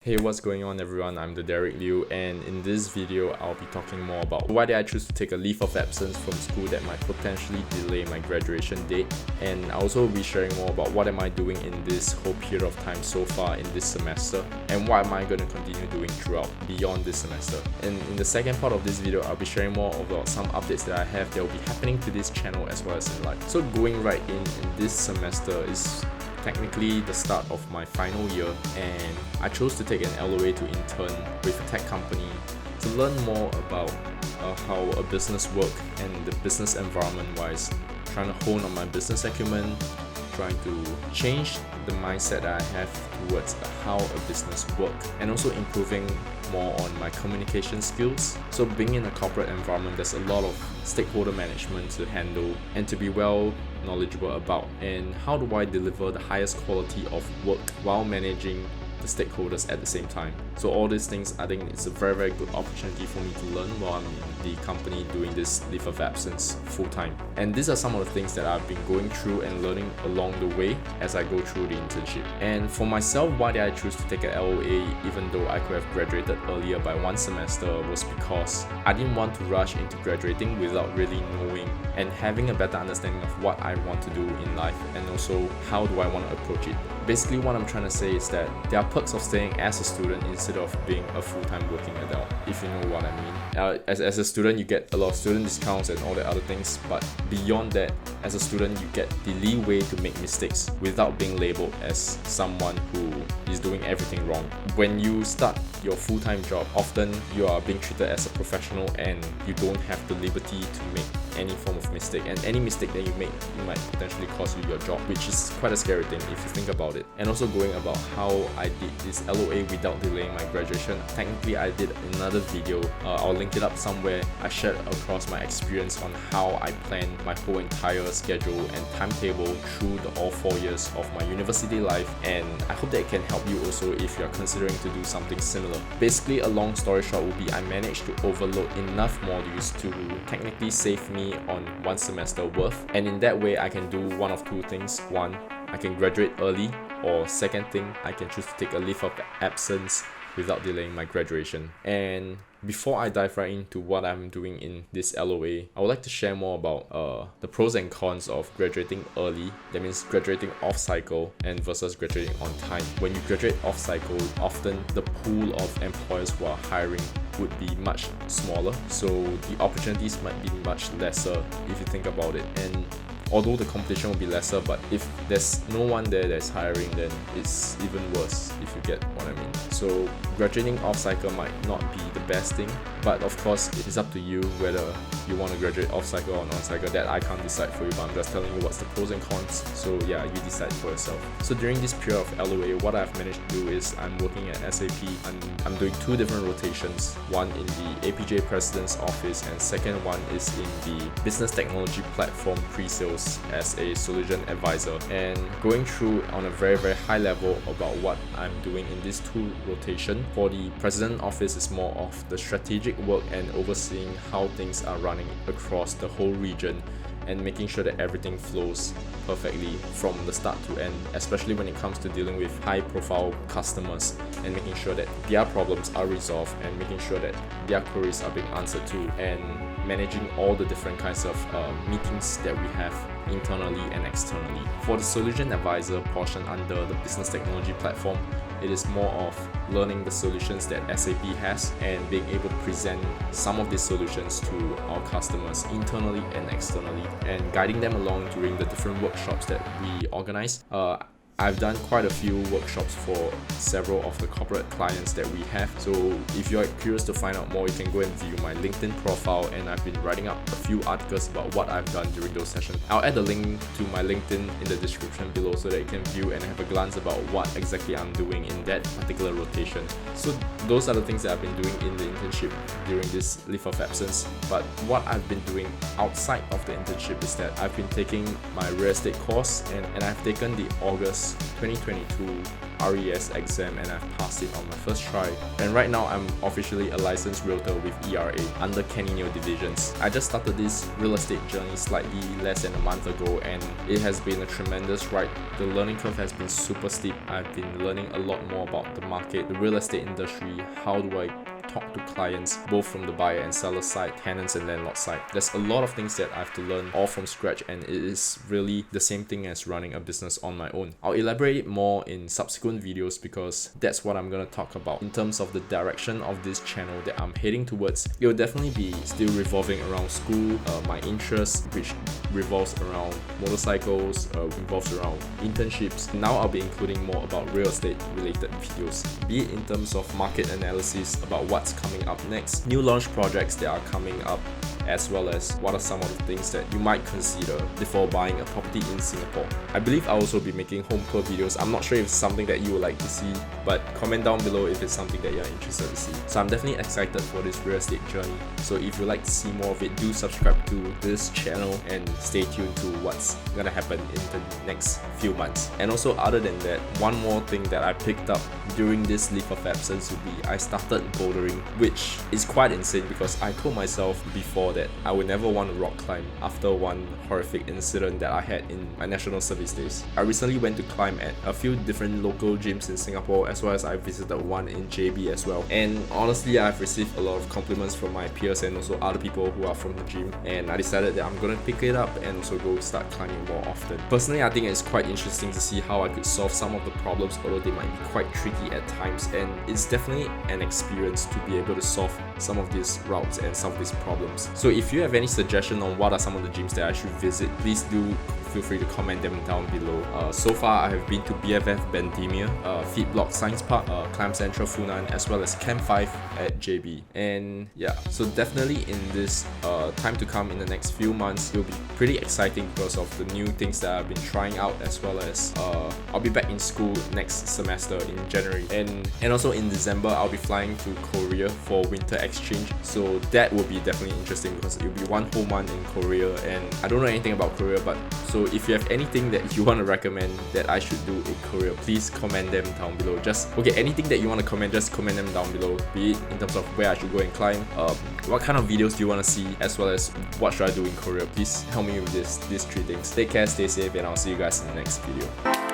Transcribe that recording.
Hey, what's going on everyone? I'm the Derek Liu, and in this video I'll be talking more about why did I choose to take a leave of absence from school that might potentially delay my graduation date, and I'll also be sharing more about what am I doing in this whole period of time so far in this semester and what am I going to continue doing throughout beyond this semester. And in the second part of this video, I'll be sharing more about some updates that I have that will be happening to this channel as well as in life. So going right in this semester is technically the start of my final year, and I chose to take an LOA to intern with a tech company to learn more about how a business works and the business environment wise, trying to hone on my business acumen, trying to change the mindset that I have towards how a business works, and also improving more on my communication skills. So being in a corporate environment, there's a lot of stakeholder management to handle and to be well knowledgeable about, and how do I deliver the highest quality of work while managing the stakeholders at the same time. So all these things, I think it's a very good opportunity for me to learn while I'm in the company doing this leave of absence full time. And these are some of the things that I've been going through and learning along the way as I go through the internship. And for myself, why did I choose to take an LOA even though I could have graduated earlier by one semester was because I didn't want to rush into graduating without really knowing and having a better understanding of what I want to do in life, and also how do I want to approach it. Basically what I'm trying to say is that there are perks of staying as a student instead of being a full-time working adult, if you know what I mean. As a student, you get a lot of student discounts and all the other things, but beyond that, as a student, you get the leeway to make mistakes without being labeled as someone who is doing everything wrong. When you start your full-time job, often you are being treated as a professional and you don't have the liberty to make any form of mistake, and any mistake that you make, it might potentially cost you your job, which is quite a scary thing if you think about it. And also going about how I did this LOA without delaying my graduation. Technically, I did another video, I'll link it up somewhere. I shared across my experience on how I planned my whole entire schedule and timetable through all 4 years of my university life, and I hope that it can help you also if you're considering to do something similar. Basically, a long story short would be I managed to overload enough modules to technically save me on one semester worth, and in that way I can do one of two things. One, I can graduate early, or second thing, I can choose to take a leave of absence without delaying my graduation. And before I dive right into what I'm doing in this LOA, I would like to share more about the pros and cons of graduating early. That means graduating off cycle and versus graduating on time. When you graduate off cycle, often the pool of employers who are hiring would be much smaller, so the opportunities might be much lesser if you think about it. And although the competition will be lesser, but if there's no one there that's hiring, then it's even worse, if you get what I mean. So graduating off cycle might not be the best thing, but of course it is up to you whether you want to graduate off cycle or non cycle. That I can't decide for you, but I'm just telling you what's the pros and cons. So yeah, you decide for yourself. So during this period of LOA, what I've managed to do is I'm working at SAP. I'm doing 2 different rotations, one in the APJ President's Office, and second one is in the Business Technology Platform pre-sales as a solution advisor, and going through on a very high level about what I'm doing in this 2 rotation. For the President Office is more of the strategic work and overseeing how things are running across the whole region and making sure that everything flows perfectly from the start to end, especially when it comes to dealing with high profile customers and making sure that their problems are resolved and making sure that their queries are being answered to, and managing all the different kinds of meetings that we have internally and externally. For the solution advisor portion under the business technology platform, it is more of learning the solutions that SAP has and being able to present some of these solutions to our customers internally and externally, and guiding them along during the different workshops that we organize. I've done quite a few workshops for several of the corporate clients that we have. So if you're curious to find out more, you can go and view my LinkedIn profile, and I've been writing up a few articles about what I've done during those sessions. I'll add the link to my LinkedIn in the description below so that you can view and have a glance about what exactly I'm doing in that particular rotation. So those are the things that I've been doing in the internship during this leave of absence. But what I've been doing outside of the internship is that I've been taking my real estate course, and I've taken the August was 2022 RES exam and I've passed it on my first try. And right now I'm officially a licensed realtor with ERA under Kenny Neo Divisions. I just started this real estate journey slightly less than a month ago and it has been a tremendous ride. The learning curve has been super steep. I've been learning a lot more about the market, the real estate industry, how do I talk to clients both from the buyer and seller side, tenants and landlord side. There's a lot of things that I have to learn all from scratch and it is really the same thing as running a business on my own. I'll elaborate more in subsequent videos because that's what I'm gonna talk about in terms of the direction of this channel that I'm heading towards. It will definitely be still revolving around school, my interests, which revolves around motorcycles, revolves around internships. Now I'll be including more about real estate related videos, be it in terms of market analysis about what's coming up next, new launch projects that are coming up, as well as what are some of the things that you might consider before buying a property in Singapore. I believe I'll also be making home tour videos. I'm not sure if it's something that you would like to see, but comment down below if it's something that you're interested to see. So I'm definitely excited for this real estate journey. So if you'd like to see more of it, do subscribe to this channel and stay tuned to what's gonna happen in the next few months. And also other than that, one more thing that I picked up during this leave of absence would be I started bouldering, which is quite insane because I told myself before that I would never want to rock climb after one horrific incident that I had in my national service days. I recently went to climb at a few different local gyms in Singapore, as well as I visited one in JB as well. And honestly, I've received a lot of compliments from my peers and also other people who are from the gym, and I decided that I'm gonna pick it up and also go start climbing more often. Personally, I think it's quite interesting to see how I could solve some of the problems, although they might be quite tricky at times, and it's definitely an experience to be able to solve some of these routes and some of these problems. So if you have any suggestion on what are some of the gyms that I should visit, please do feel free to comment them down below. So far I have been to BFF Bendemeer, Feed Block Science Park, Climb Central Funan, as well as Camp 5 at JB. And yeah, so definitely in this time to come in the next few months, it will be pretty exciting because of the new things that I've been trying out, as well as I'll be back in school next semester in January. And also in December, I'll be flying to Korea for winter exchange. So that will be definitely interesting because it will be one whole month in Korea and I don't know anything about Korea, but so if you have anything that you want to recommend that I should do in Korea, please comment them down below. Just anything that you want to comment, just comment them down below, be it in terms of where I should go and climb, what kind of videos do you want to see, as well as what should I do in Korea. Please help me with these three things. Take care, stay safe, and I'll see you guys in the next video.